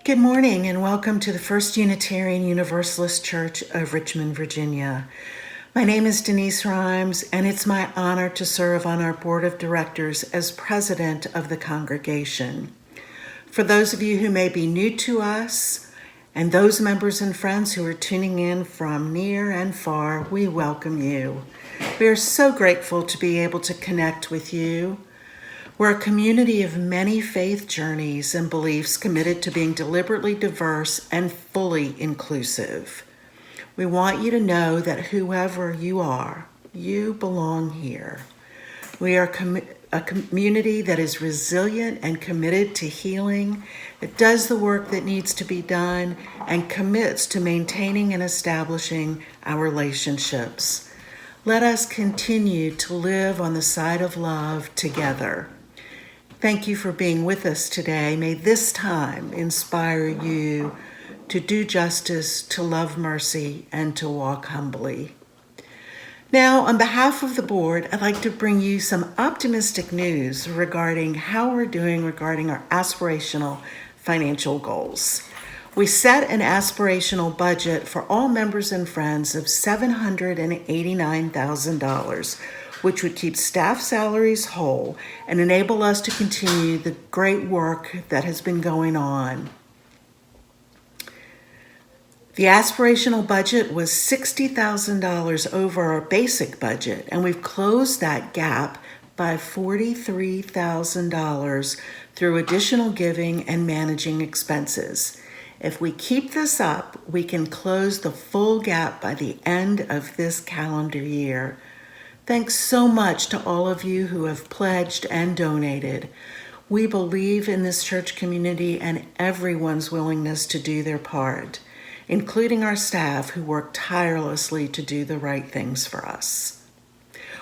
Good morning and welcome to the First Unitarian Universalist Church of Richmond, Virginia. My name is Denise Rhymes, and it's my honor to serve on our board of directors as president of the congregation. For those of you who may be new to us, and those members and friends who are tuning in from near and far, we welcome you. We are so grateful to be able to connect with you. We're a community of many faith journeys and beliefs committed to being deliberately diverse and fully inclusive. We want you to know that whoever you are, you belong here. We are a community that is resilient and committed to healing, that does the work that needs to be done, and commits to maintaining and establishing our relationships. Let us continue to live on the side of love together. Thank you for being with us today. May this time inspire you to do justice, to love mercy, and to walk humbly. Now, on behalf of the board, I'd like to bring you some optimistic news regarding how we're doing regarding our aspirational financial goals. We set an aspirational budget for all members and friends of $789,000, which would keep staff salaries whole and enable us to continue the great work that has been going on. The aspirational budget was $60,000 over our basic budget, and we've closed that gap by $43,000 through additional giving and managing expenses. If we keep this up, we can close the full gap by the end of this calendar year. Thanks so much to all of you who have pledged and donated. We believe in this church community and everyone's willingness to do their part, including our staff who work tirelessly to do the right things for us.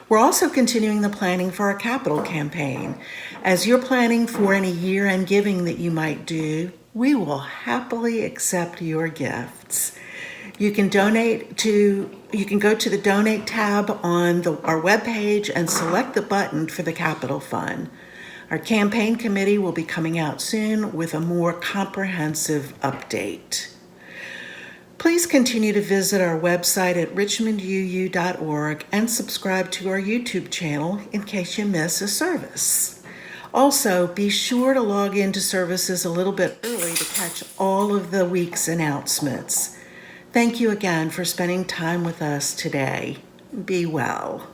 We're also continuing the planning for our capital campaign. As you're planning for any year-end giving that you might do, we will happily accept your gifts. You can go to the Donate tab on our webpage and select the button for the Capital Fund. Our campaign committee will be coming out soon with a more comprehensive update. Please continue to visit our website at richmonduu.org and subscribe to our YouTube channel in case you miss a service. Also, be sure to log into services a little bit early to catch all of the week's announcements. Thank you again for spending time with us today. Be well.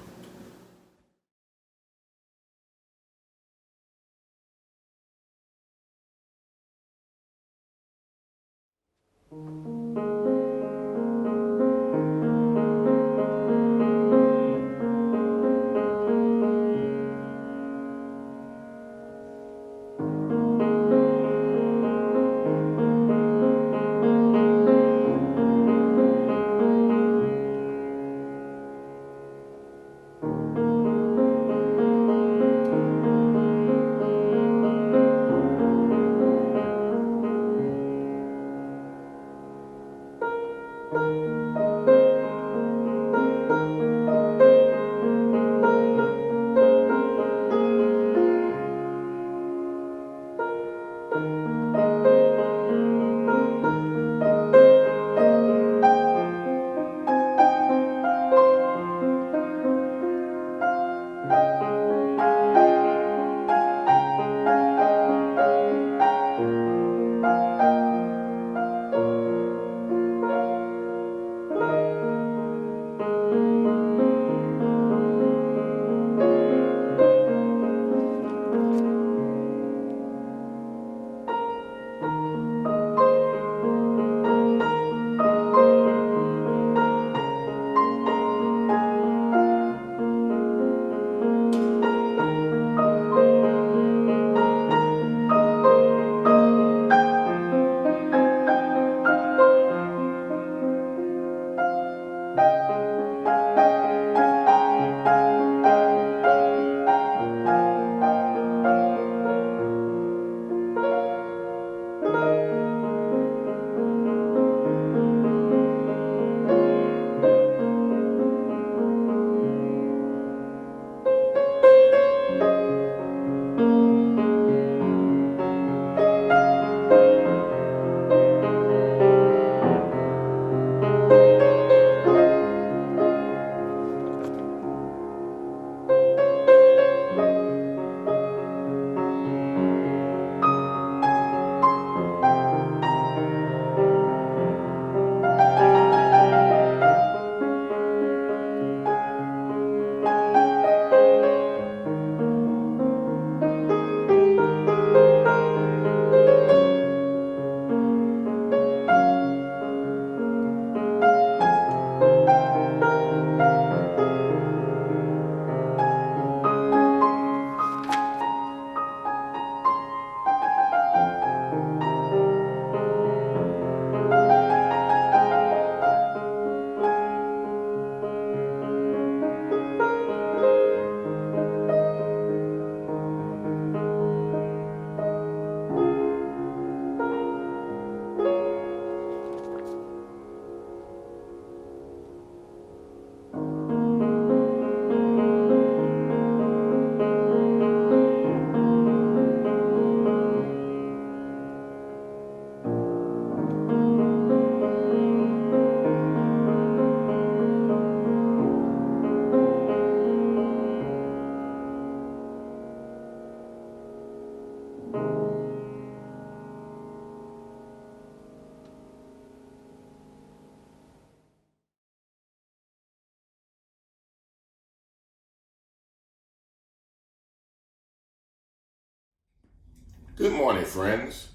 Good morning, friends.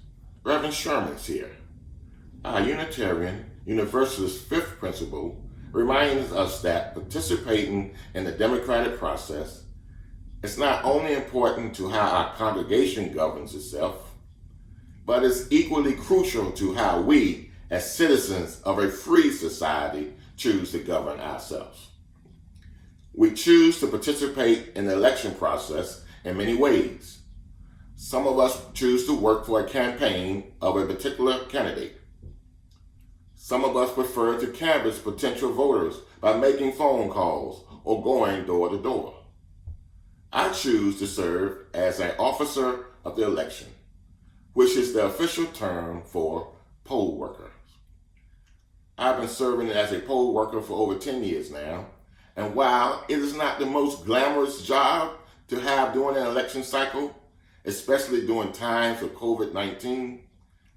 Reverend Sherman's here. Our Unitarian Universalist fifth principle reminds us that participating in the democratic process is not only important to how our congregation governs itself, but is equally crucial to how we, as citizens of a free society, choose to govern ourselves. We choose to participate in the election process in many ways. Some of us choose to work for a campaign of a particular candidate. Some of us prefer to canvass potential voters by making phone calls or going door to door. I choose to serve as an officer of the election, which is the official term for poll worker. I've been serving as a poll worker for over 10 years now, and while it is not the most glamorous job to have during an election cycle, especially during times of COVID-19,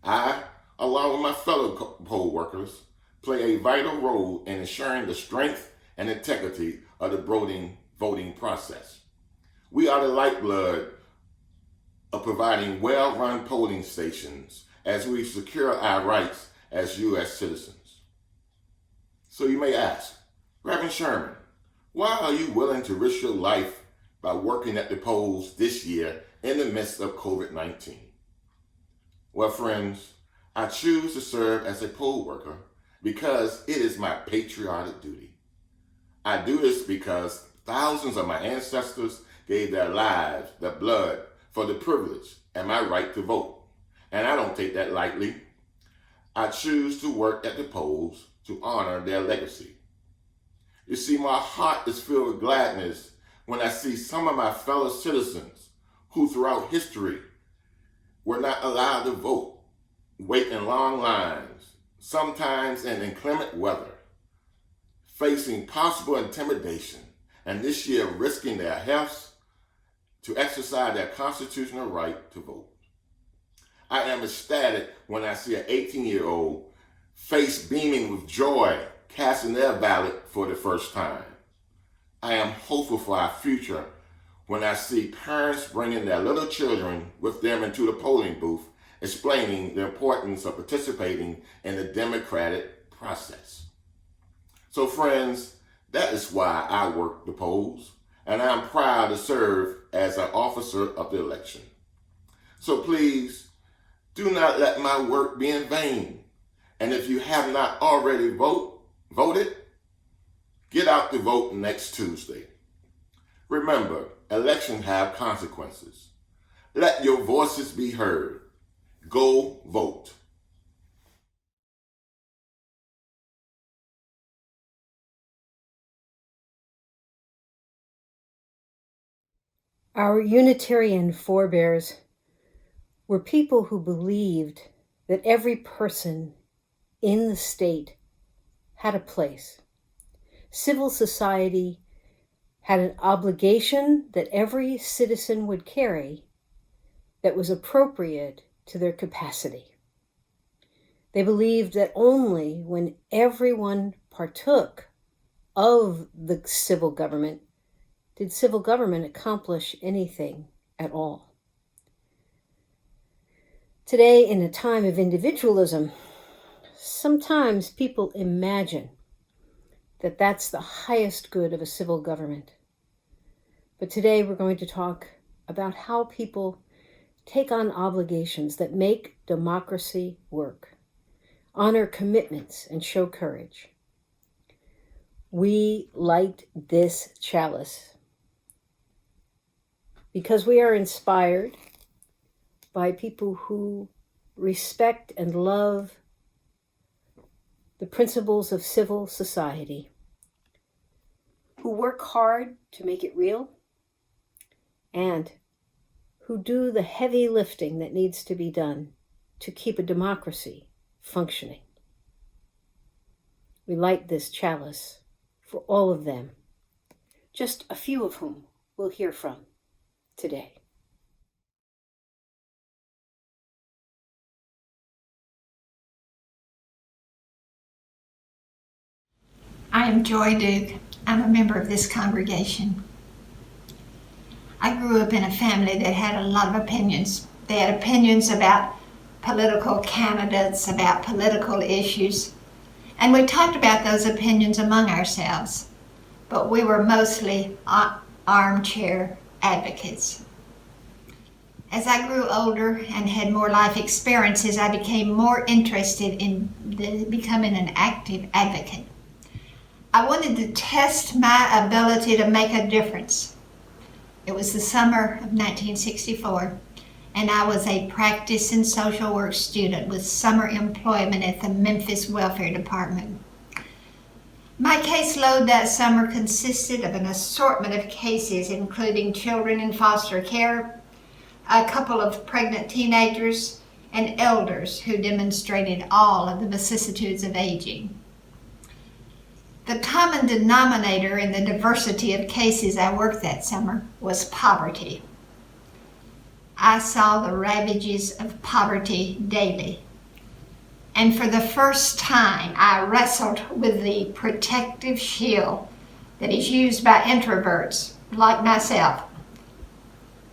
I, along with my fellow poll workers, play a vital role in ensuring the strength and integrity of the voting process. We are the lifeblood of providing well-run polling stations as we secure our rights as U.S. citizens. So you may ask, Reverend Sherman, why are you willing to risk your life by working at the polls this year in the midst of COVID-19? Well, friends, I choose to serve as a poll worker because it is my patriotic duty. I do this because thousands of my ancestors gave their lives, their blood, for the privilege and my right to vote. And I don't take that lightly. I choose to work at the polls to honor their legacy. You see, my heart is filled with gladness when I see some of my fellow citizens who throughout history were not allowed to vote, wait in long lines, sometimes in inclement weather, facing possible intimidation, and this year risking their health to exercise their constitutional right to vote. I am ecstatic when I see an 18-year-old face beaming with joy, casting their ballot for the first time. I am hopeful for our future when I see parents bringing their little children with them into the polling booth, explaining the importance of participating in the democratic process. So friends, that is why I work the polls, and I'm proud to serve as an officer of the election. So please, do not let my work be in vain. And if you have not already voted, get out to vote next Tuesday. Remember, elections have consequences. Let your voices be heard. Go vote. Our Unitarian forebears were people who believed that every person in the state had a place. Civil society had an obligation that every citizen would carry that was appropriate to their capacity. They believed that only when everyone partook of the civil government did civil government accomplish anything at all. Today, in a time of individualism, sometimes people imagine that that's the highest good of a civil government. But today we're going to talk about how people take on obligations that make democracy work, honor commitments, and show courage. We light this chalice because we are inspired by people who respect and love the principles of civil society, who work hard to make it real, and who do the heavy lifting that needs to be done to keep a democracy functioning. We light this chalice for all of them, just a few of whom we'll hear from today. I am Joy Duke. I'm a member of this congregation. I grew up in a family that had a lot of opinions They had opinions about political candidates, about political issues, and we talked about those opinions among ourselves, but we were mostly armchair advocates. As I grew older and had more life experiences, I became more interested in becoming an active advocate. I wanted to test my ability to make a difference. It was the summer of 1964, and I was a practicing social work student with summer employment at the Memphis Welfare Department. My caseload that summer consisted of an assortment of cases, including children in foster care, a couple of pregnant teenagers, and elders who demonstrated all of the vicissitudes of aging. The common denominator in the diversity of cases I worked that summer was poverty. I saw the ravages of poverty daily. And for the first time, I wrestled with the protective shield that is used by introverts like myself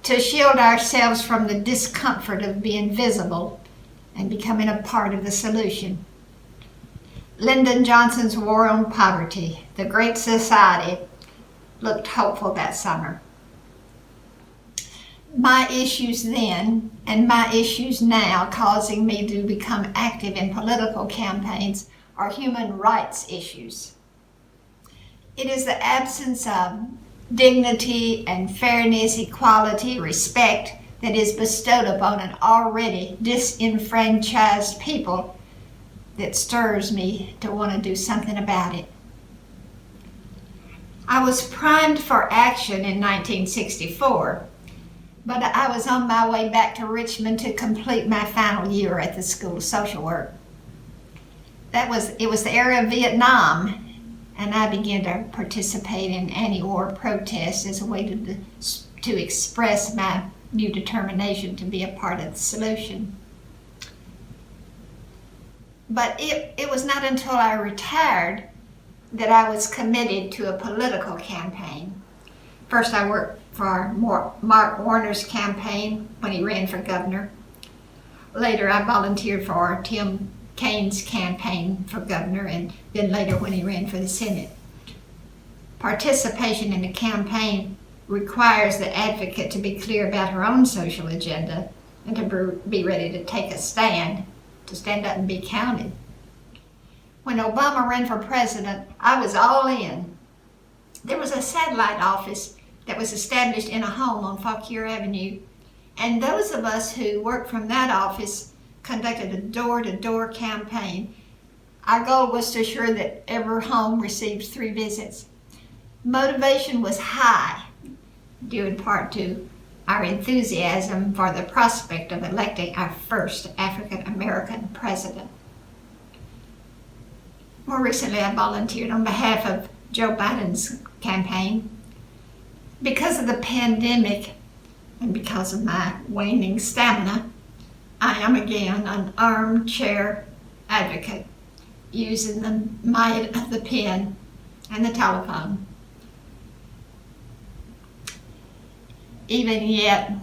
to shield ourselves from the discomfort of being visible and becoming a part of the solution. Lyndon Johnson's War on Poverty, The Great Society, looked hopeful that summer. My issues then and my issues now causing me to become active in political campaigns are human rights issues. It is the absence of dignity and fairness, equality, respect that is bestowed upon an already disenfranchised people that stirs me to want to do something about it. I was primed for action in 1964, but I was on my way back to Richmond to complete my final year at the School of Social Work. It was the era of Vietnam, and I began to participate in anti-war protests as a way to express my new determination to be a part of the solution. But it was not until I retired that I was committed to a political campaign. First, I worked for Mark Warner's campaign when he ran for governor. Later, I volunteered for Tim Kaine's campaign for governor, and then later when he ran for the Senate. Participation in a campaign requires the advocate to be clear about her own social agenda and to be ready to take a stand, to stand up and be counted. When Obama ran for president, I was all in. There was a satellite office that was established in a home on Fauquier Avenue, and those of us who worked from that office conducted a door-to-door campaign. Our goal was to ensure that every home received 3 visits. Motivation was high, due in part to our enthusiasm for the prospect of electing our first African American president. More recently, I volunteered on behalf of Joe Biden's campaign. Because of the pandemic and because of my waning stamina, I am again an armchair advocate, using the might of the pen and the telephone. Even yet,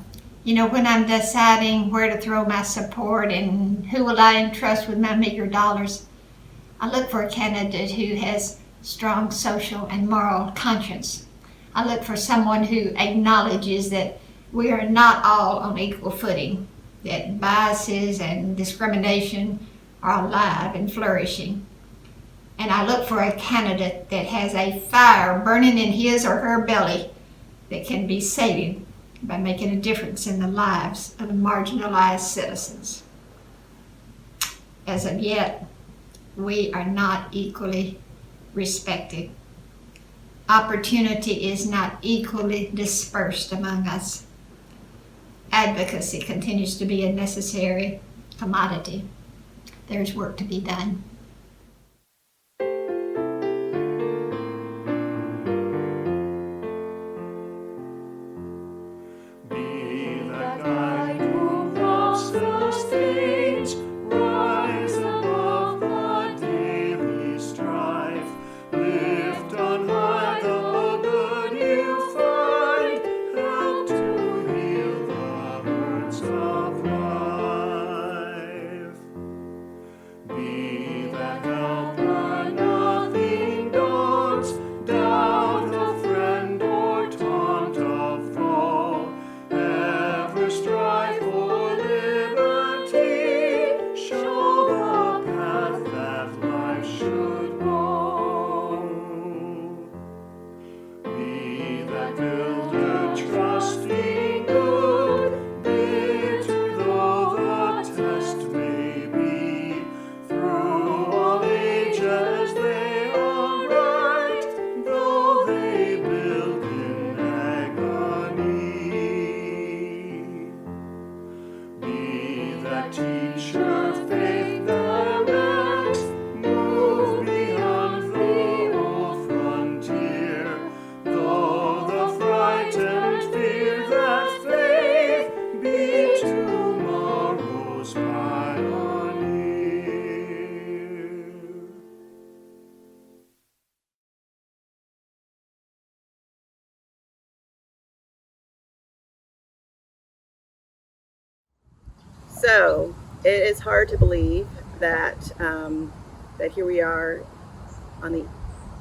when I'm deciding where to throw my support and who will I entrust with my meager dollars, I look for a candidate who has strong social and moral conscience. I look for someone who acknowledges that we are not all on equal footing, that biases and discrimination are alive and flourishing. And I look for a candidate that has a fire burning in his or her belly that can be sated by making a difference in the lives of the marginalized citizens. As of yet, we are not equally respected. Opportunity is not equally dispersed among us. Advocacy continues to be a necessary commodity. There's work to be done. Of So it is hard to believe that that here we are on the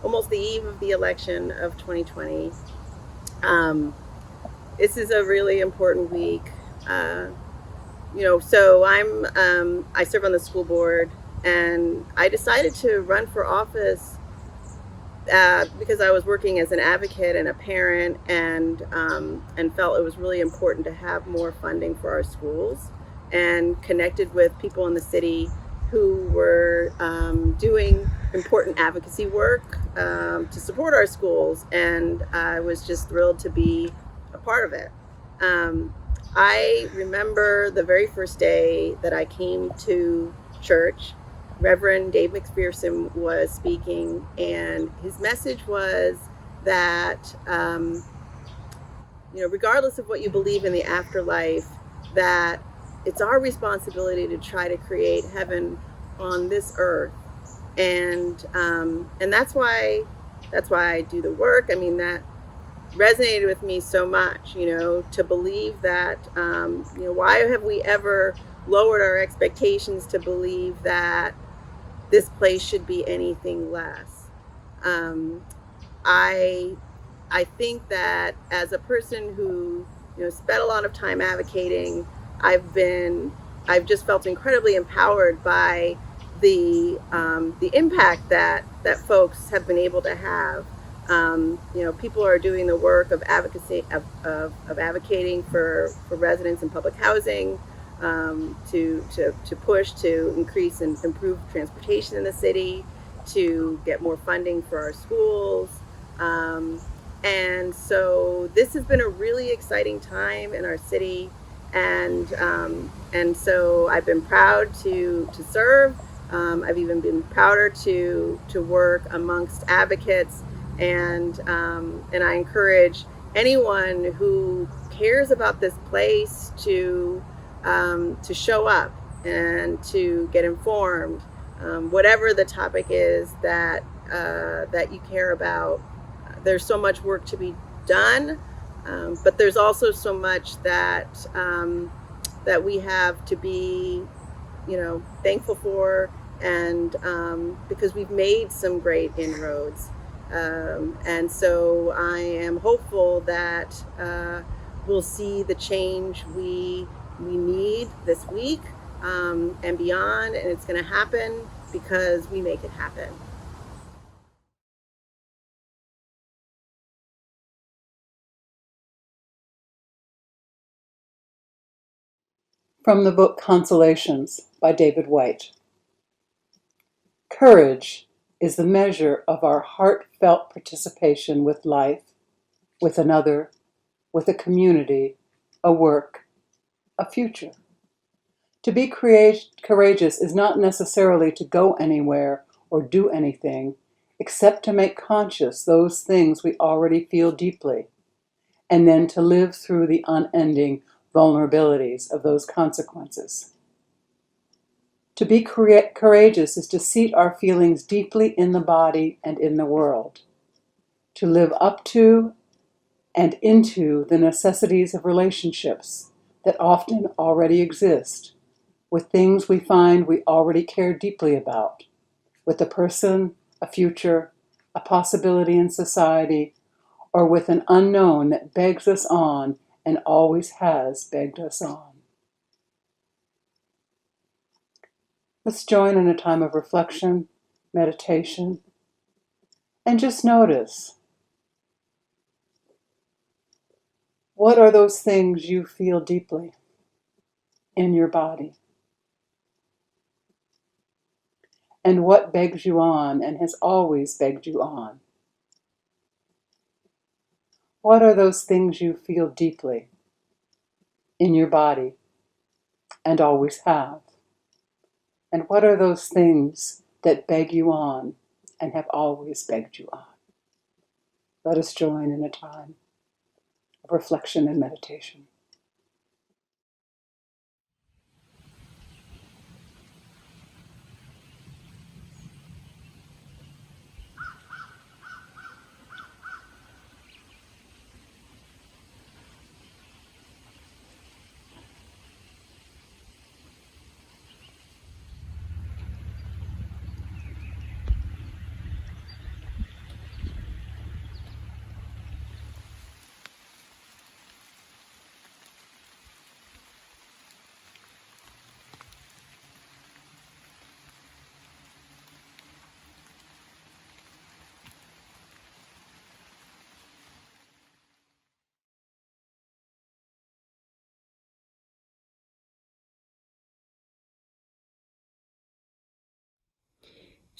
almost the eve of the election of 2020. This is a really important week. Uh, so I serve on the school board, and I decided to run for office because I was working as an advocate and a parent, and felt it was really important to have more funding for our schools, and connected with people in the city who were doing important advocacy work to support our schools, and I was just thrilled to be a part of it. Um, I remember the very first day that I came to church. Reverend Dave McPherson was speaking, and his message was that, regardless of what you believe in the afterlife, that it's our responsibility to try to create heaven on this earth, and that's why I do the work. I mean, that resonated with me so much, to believe that, why have we ever lowered our expectations to believe that this place should be anything less. Um, I I think that as a person who spent a lot of time advocating, I've been I've just felt incredibly empowered by the impact that folks have been able to have. People are doing the work of advocacy of advocating for residents in public housing, to push to increase and improve transportation in the city, to get more funding for our schools. Um, and so this has been a really exciting time in our city, and so I've been proud to serve. I've even been prouder to work amongst advocates, and I encourage anyone who cares about this place to show up and to get informed, whatever the topic is that you care about. There's so much work to be done, but there's also so much that we have to be, thankful for, and because we've made some great inroads, and so I am hopeful that we'll see the change we need this week, and beyond, and it's going to happen because we make it happen. From the book Consolations by David White. Courage is the measure of our heartfelt participation with life, with another, with a community, a work, a future. To be courageous is not necessarily to go anywhere or do anything, except to make conscious those things we already feel deeply, and then to live through the unending vulnerabilities of those consequences. To be courageous is to seat our feelings deeply in the body and in the world, to live up to and into the necessities of relationships that often already exist, with things we find we already care deeply about, with a person, a future, a possibility in society, or with an unknown that begs us on and always has begged us on. Let's join in a time of reflection, meditation, and just notice, what are those things you feel deeply in your body? And what begs you on and has always begged you on? What are those things you feel deeply in your body and always have? And what are those things that beg you on and have always begged you on? Let us join in a time of reflection and meditation.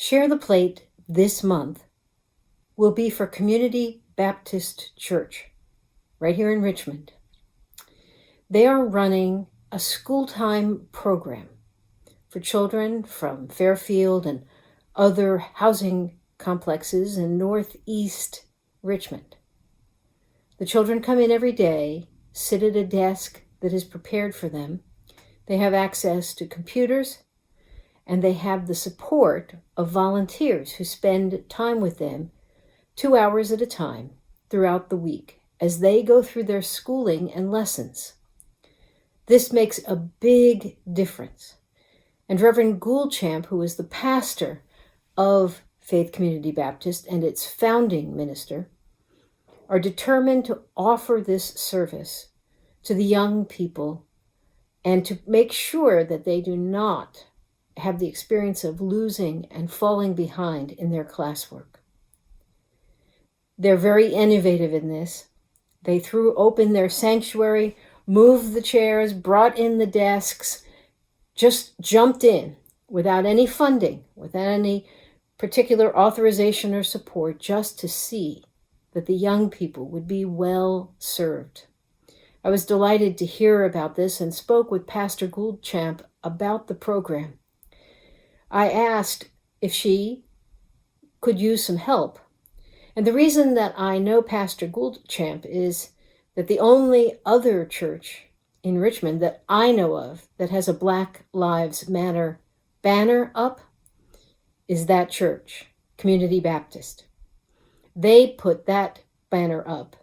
Share the Plate this month will be for Community Baptist Church right here in Richmond. They are running a school-time program for children from Fairfield and other housing complexes in northeast Richmond. The children come in every day, sit at a desk that is prepared for them. They have access to computers, and they have the support of volunteers who spend time with them 2 hours at a time throughout the week as they go through their schooling and lessons. This makes a big difference. And Reverend Gouldchamp, who is the pastor of Faith Community Baptist and its founding minister, are determined to offer this service to the young people and to make sure that they do not have the experience of losing and falling behind in their classwork. They're very innovative in this. They threw open their sanctuary, moved the chairs, brought in the desks, just jumped in without any funding, without any particular authorization or support, just to see that the young people would be well served. I was delighted to hear about this and spoke with Pastor Gouldchamp about the program. I asked if she could use some help. And the reason that I know Pastor Gouldchamp is that the only other church in Richmond that I know of that has a Black Lives Matter banner up is that church, Community Baptist. They put that banner up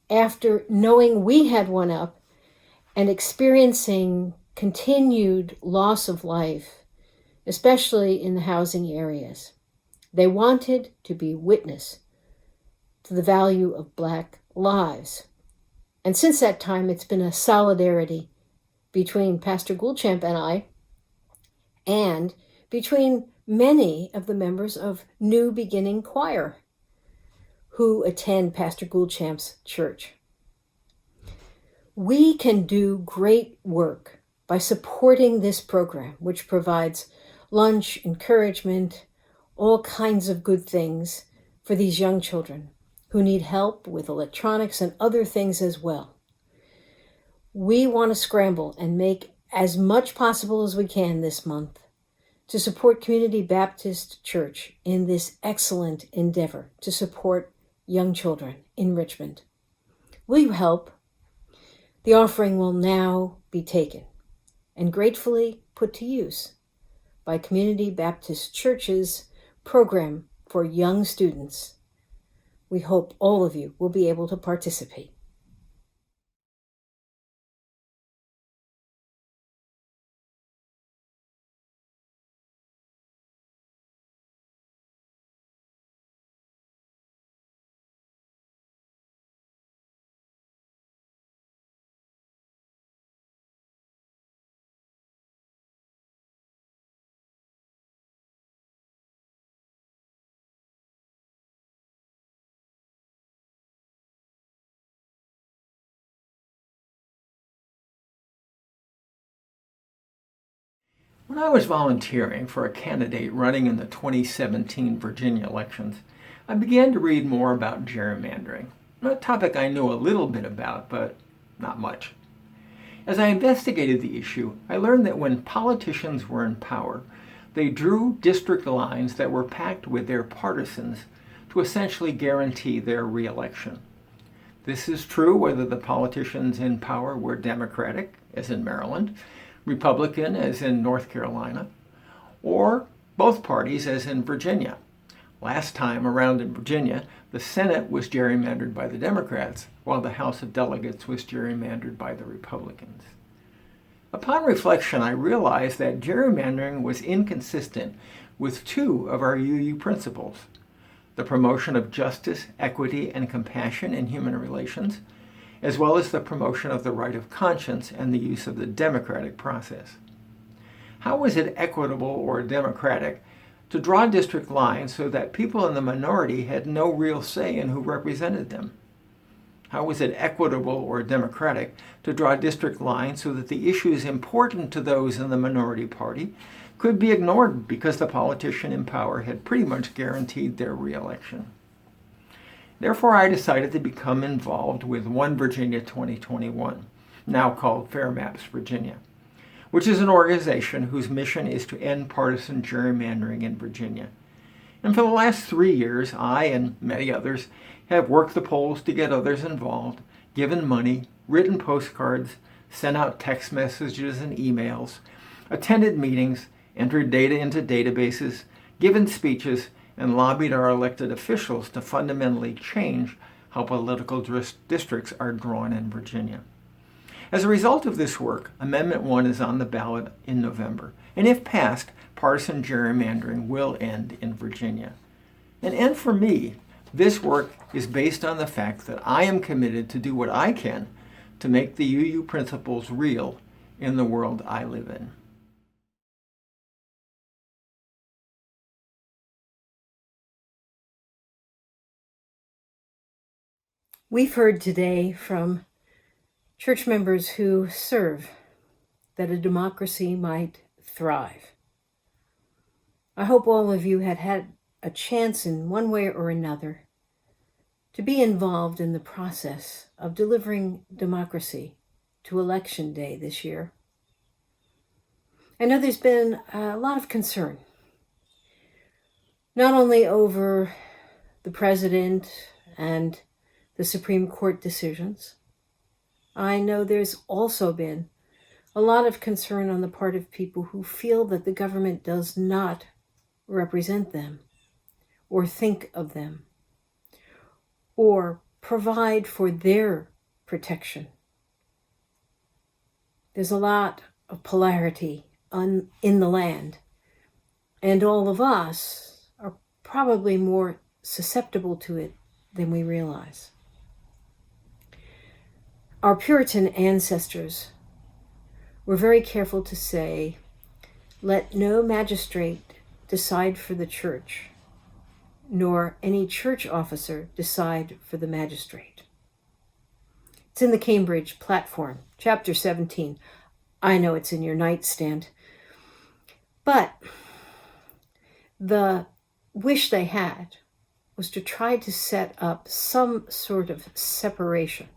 after knowing we had one up and experiencing continued loss of life, especially in the housing areas. They wanted to be witness to the value of Black lives. And since that time, it's been a solidarity between Pastor Gouldchamp and I, and between many of the members of New Beginning Choir who attend Pastor Gouldchamp's church. We can do great work by supporting this program, which provides lunch, encouragement, all kinds of good things for these young children who need help with electronics and other things as well. We want to scramble and make as much possible as we can this month to support Community Baptist Church in this excellent endeavor to support young children in Richmond. Will you help? The offering will now be taken and gratefully put to use by Community Baptist Church's program for young students. We hope all of you will be able to participate. When I was volunteering for a candidate running in the 2017 Virginia elections, I began to read more about gerrymandering, a topic I knew a little bit about, but not much. As I investigated the issue, I learned that when politicians were in power, they drew district lines that were packed with their partisans to essentially guarantee their re-election. This is true whether the politicians in power were Democratic, as in Maryland, Republican, as in North Carolina, or both parties, as in Virginia. Last time around in Virginia, the Senate was gerrymandered by the Democrats, while the House of Delegates was gerrymandered by the Republicans. Upon reflection, I realized that gerrymandering was inconsistent with two of our UU principles: the promotion of justice, equity, and compassion in human relations, as well as the promotion of the right of conscience and the use of the democratic process. How was it equitable or democratic to draw district lines so that people in the minority had no real say in who represented them? How was it equitable or democratic to draw district lines so that the issues important to those in the minority party could be ignored because the politician in power had pretty much guaranteed their reelection. Therefore, I decided to become involved with One Virginia 2021, now called Fair Maps Virginia, which is an organization whose mission is to end partisan gerrymandering in Virginia. And for the last 3 years, I and many others have worked the polls to get others involved, given money, written postcards, sent out text messages and emails, attended meetings, entered data into databases, given speeches, and lobbied our elected officials to fundamentally change how political districts are drawn in Virginia. As a result of this work, Amendment 1 is on the ballot in November, and if passed, partisan gerrymandering will end in Virginia. And for me, this work is based on the fact that I am committed to do what I can to make the UU principles real in the world I live in. We've heard today from church members who serve that a democracy might thrive. I hope all of you had a chance in one way or another to be involved in the process of delivering democracy to Election Day this year. I know there's been a lot of concern, not only over the president and the Supreme Court decisions. I know there's also been a lot of concern on the part of people who feel that the government does not represent them or think of them or provide for their protection. There's a lot of polarity in the land, and all of us are probably more susceptible to it than we realize. Our Puritan ancestors were very careful to say, "Let no magistrate decide for the church, nor any church officer decide for the magistrate." It's in the Cambridge Platform, chapter 17. I know it's in your nightstand. But the wish they had was to try to set up some sort of separation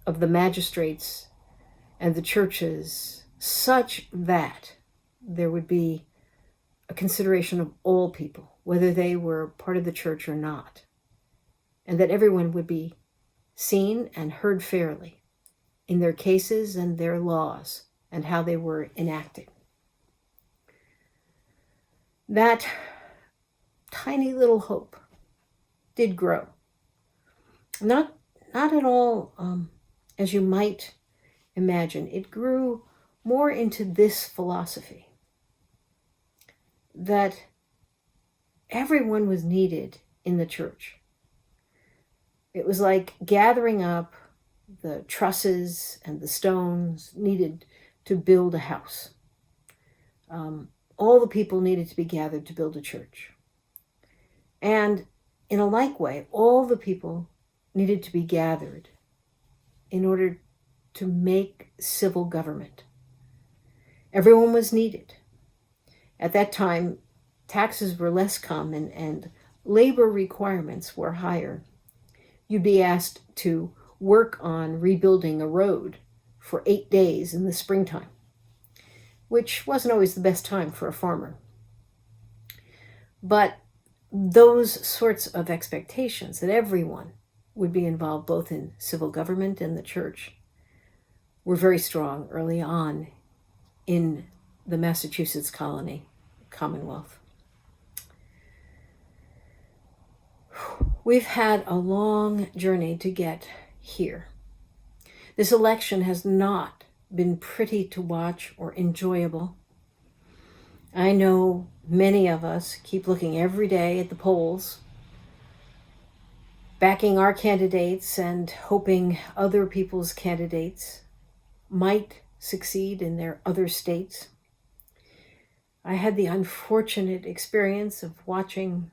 of the magistrates and the churches such that there would be a consideration of all people, whether they were part of the church or not, and that everyone would be seen and heard fairly in their cases and their laws and how they were enacted. That tiny little hope did grow. Not at all as you might imagine. It grew more into this philosophy that everyone was needed in the church. It was like gathering up the trusses and the stones needed to build a house. All the people needed to be gathered to build a church. And in a like way, all the people needed to be gathered in order to make civil government. Everyone was needed. At that time, taxes were less common and labor requirements were higher. You'd be asked to work on rebuilding a road for 8 days in the springtime, which wasn't always the best time for a farmer. But those sorts of expectations that everyone would be involved both in civil government and the church were very strong early on in the Massachusetts colony, Commonwealth. We've had a long journey to get here. This election has not been pretty to watch or enjoyable. I know many of us keep looking every day at the polls, backing our candidates and hoping other people's candidates might succeed in their other states. I had the unfortunate experience of watching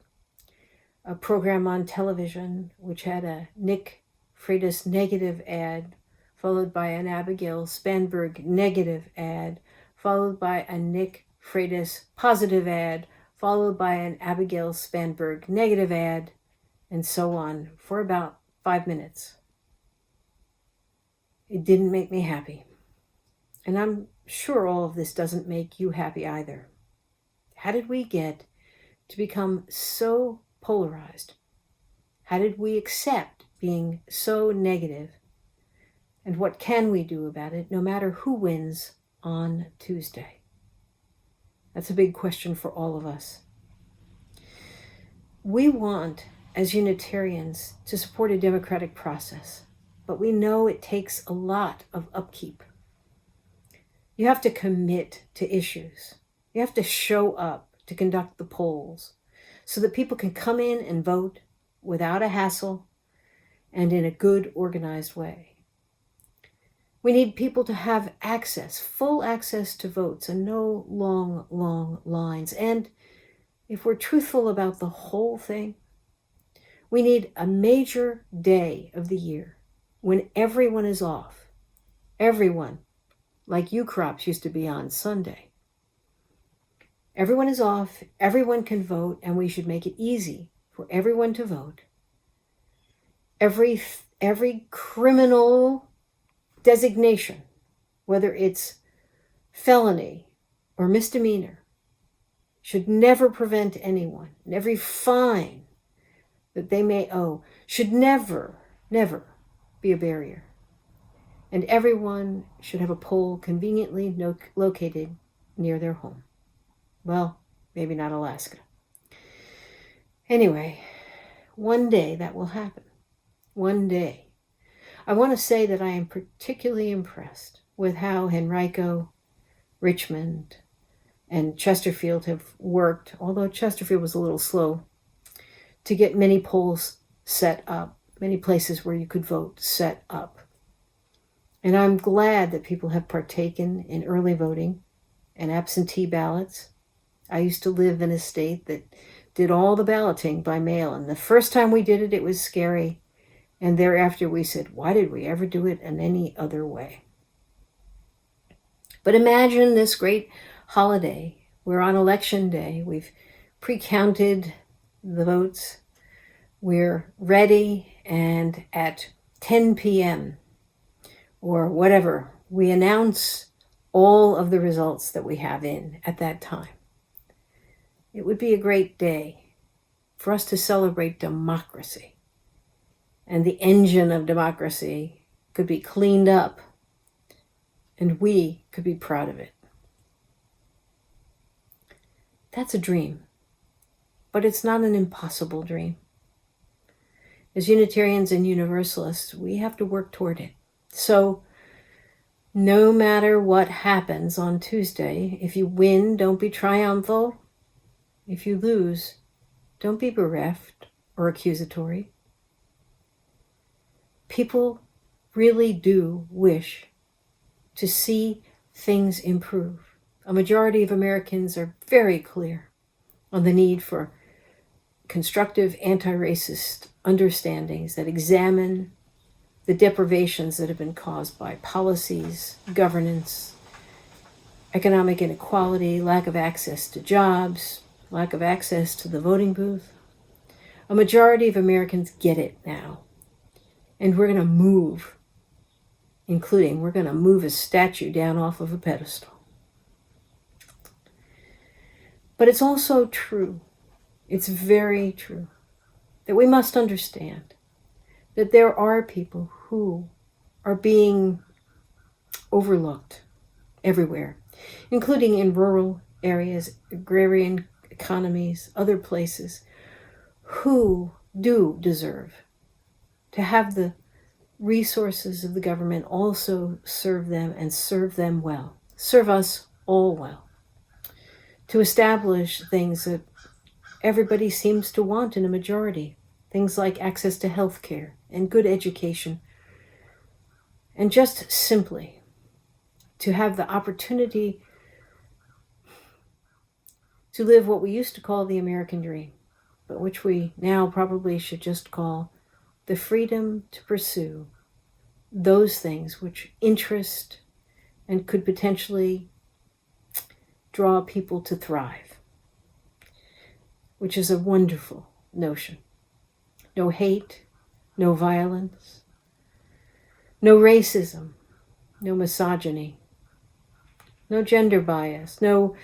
a program on television which had a Nick Freitas negative ad, followed by an Abigail Spanberg negative ad, followed by a Nick Freitas positive ad, followed by an Abigail Spanberg negative ad, and so on for about 5 minutes. It didn't make me happy. And I'm sure all of this doesn't make you happy either. How did we get to become so polarized? How did we accept being so negative? And what can we do about it, no matter who wins on Tuesday? That's a big question for all of us. We want, as Unitarians, to support a democratic process, but we know it takes a lot of upkeep. You have to commit to issues. You have to show up to conduct the polls so that people can come in and vote without a hassle and in a good, organized way. We need people to have access, full access to votes, and no long, long lines. And if we're truthful about the whole thing, we need a major day of the year when everyone is off. Everyone, like you crops used to be on Sunday. Everyone is off, everyone can vote, and we should make it easy for everyone to vote. Every criminal designation, whether it's felony or misdemeanor, should never prevent anyone. And every fine that they may owe should never be a barrier. And everyone should have a poll conveniently located near their home. Well, maybe not Alaska. Anyway, one day that will happen. One day. I want to say that I am particularly impressed with how Henrico, Richmond, and Chesterfield have worked, although Chesterfield was a little slow, to get many polls set up, many places where you could vote set up. And I'm glad that people have partaken in early voting and absentee ballots. I used to live in a state that did all the balloting by mail, and the first time we did it, it was scary. And thereafter we said, why did we ever do it in any other way? But imagine this great holiday. We're on election day. We've pre-counted the votes. We're ready, and at 10 p.m. or whatever, we announce all of the results that we have in at that time. It would be a great day for us to celebrate democracy. And the engine of democracy could be cleaned up, and we could be proud of it. That's a dream, but it's not an impossible dream. As Unitarians and Universalists, we have to work toward it. So, no matter what happens on Tuesday, if you win, don't be triumphal. If you lose, don't be bereft or accusatory. People really do wish to see things improve. A majority of Americans are very clear on the need for constructive anti-racist understandings that examine the deprivations that have been caused by policies, governance, economic inequality, lack of access to jobs, lack of access to the voting booth. A majority of Americans get it now. And we're going to move, we're going to move a statue down off of a pedestal. But it's also true, it's very true, that we must understand that there are people who are being overlooked everywhere, including in rural areas, agrarian economies, other places, who do deserve to have the resources of the government also serve them and serve them well, serve us all well, to establish things that everybody seems to want in a majority, things like access to health care and good education, and just simply to have the opportunity to live what we used to call the American dream, but which we now probably should just call the freedom to pursue those things which interest and could potentially draw people to thrive, which is a wonderful notion. No hate, no violence, no racism, no misogyny, no gender bias, no,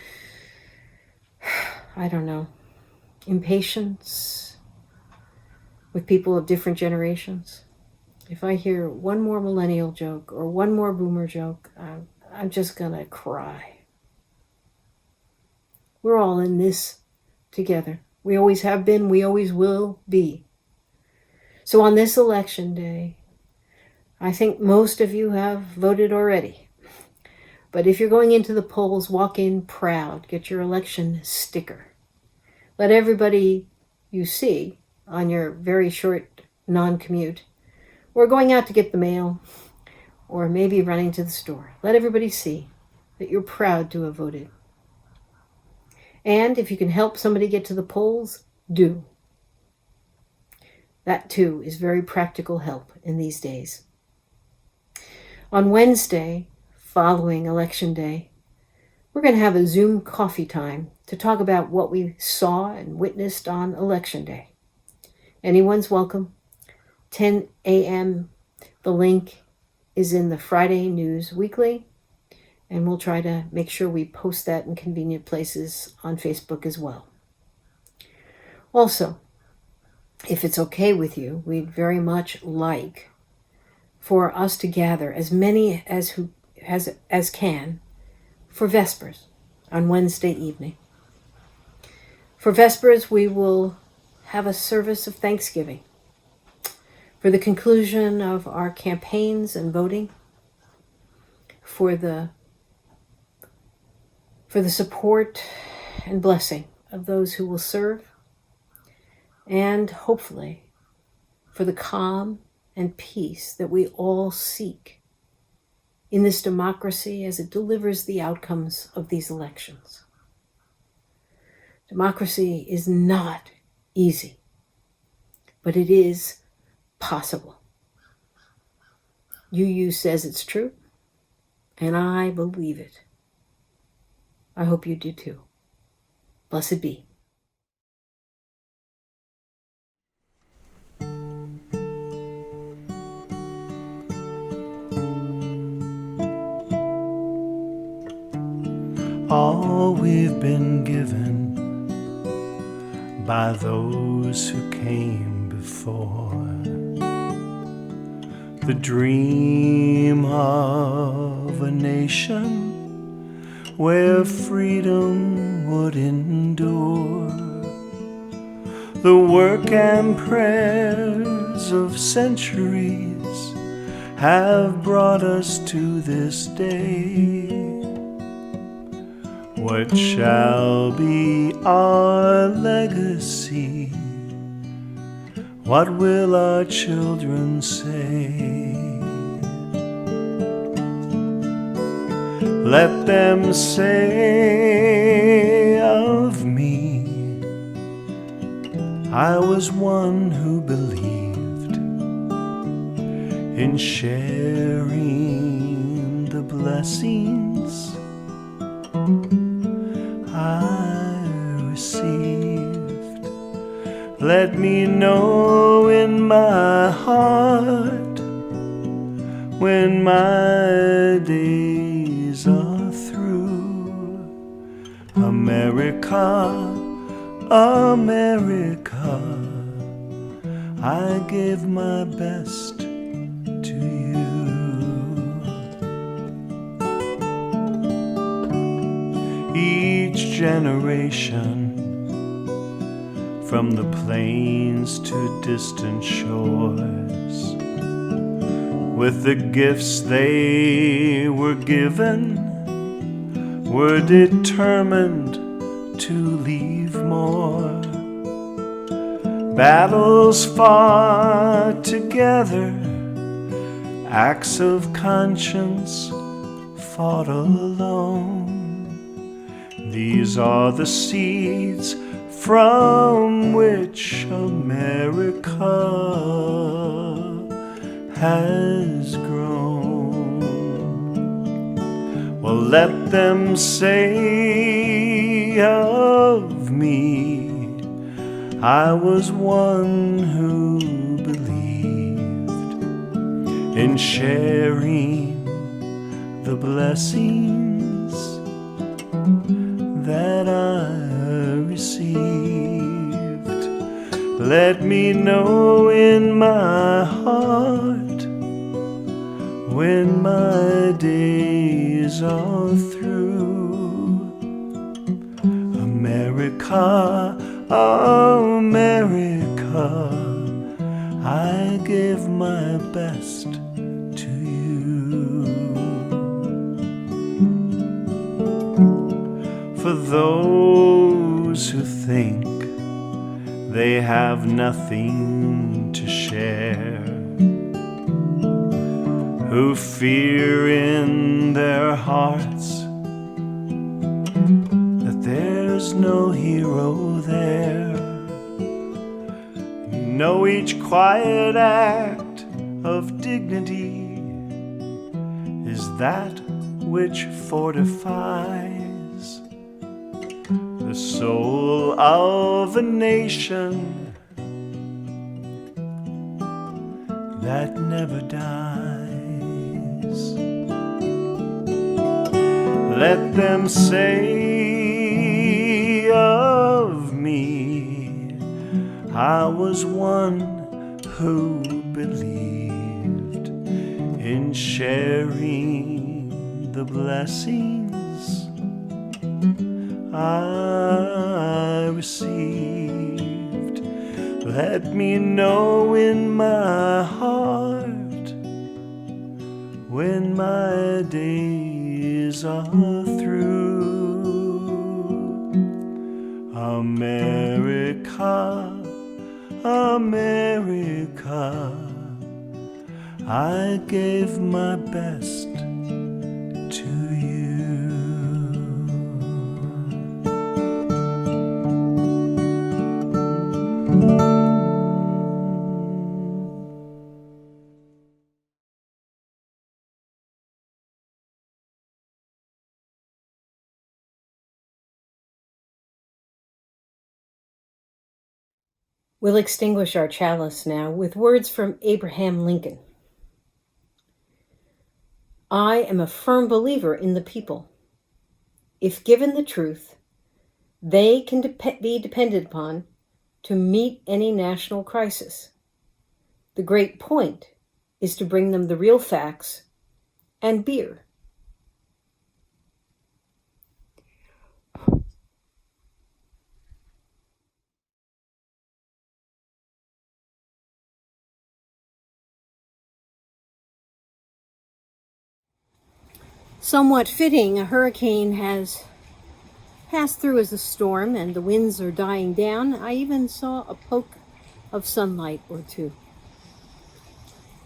impatience with people of different generations. If I hear one more millennial joke or one more boomer joke, I'm just gonna cry. We're all in this together. We always have been, we always will be. So on this election day, I think most of you have voted already. But if you're going into the polls, walk in proud, get your election sticker. Let everybody you see on your very short non-commute, or going out to get the mail, or maybe running to the store, let everybody see that you're proud to have voted. And if you can help somebody get to the polls, do. That too is very practical help in these days. On Wednesday, following Election Day, we're going to have a Zoom coffee time to talk about what we saw and witnessed on Election Day. Anyone's welcome. 10 a.m. The link is in the Friday News Weekly, and we'll try to make sure we post that in convenient places on Facebook as well. Also, if it's okay with you, we'd very much like for us to gather as many as can for Vespers on Wednesday evening. For Vespers, we will have a service of Thanksgiving for the conclusion of our campaigns and voting, for the support and blessing of those who will serve, and hopefully for the calm and peace that we all seek in this democracy as it delivers the outcomes of these elections. Democracy is not easy, but it is possible. UU says it's true, and I believe it. I hope you do too. Blessed be. All we've been given by those who came before, the dream of a nation where freedom would endure, the work and prayers of centuries have brought us to this day. What shall be our legacy? What will our children say? Let them say of me, I was one who believed in sharing the blessings I received. Let me know in my heart when my days are through. America, America, I give my best to you. Each generation, from the plains to distant shores, with the gifts they were given, were determined to leave more. Battles fought together, acts of conscience fought alone. These are the seeds from which America has grown. Well, Let them say of me, I was one who believed in sharing the blessings that I received. Let me know in my heart when my days are through. America, America, I give my best to you. For those who think they have nothing to share, who fear in their hearts that there's no hero there, know each quiet act of dignity is that which fortifies the soul of a nation that never dies. Let them say of me, I was one who believed in sharing the blessings I received. Let me know in my heart when my days are through. America, America, I gave my best to you. We'll extinguish our chalice now with words from Abraham Lincoln. I am a firm believer in the people. If given the truth, they can be depended upon to meet any national crisis. The great point is to bring them the real facts and beer. Somewhat fitting, a hurricane has passed through as a storm and the winds are dying down. I even saw a poke of sunlight or two.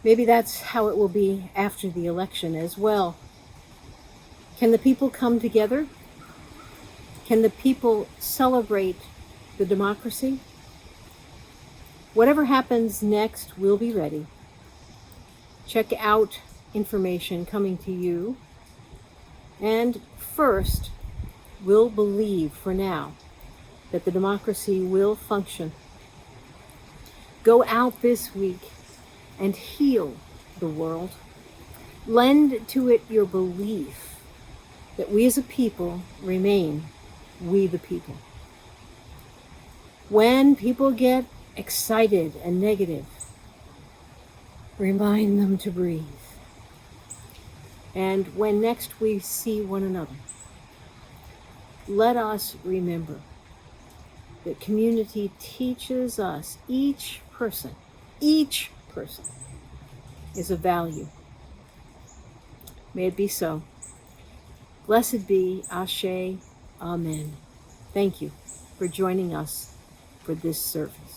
Maybe that's how it will be after the election as well. Can the people come together? Can the people celebrate the democracy? Whatever happens next, we'll be ready. Check out information coming to you. And first, we'll believe for now that the democracy will function. Go out this week and heal the world. Lend to it your belief that we as a people remain we the people. When people get excited and negative, remind them to breathe. And when next we see one another, let us remember that community teaches us each person is of value. May it be so. Blessed be, Ashe, Amen. Thank you for joining us for this service.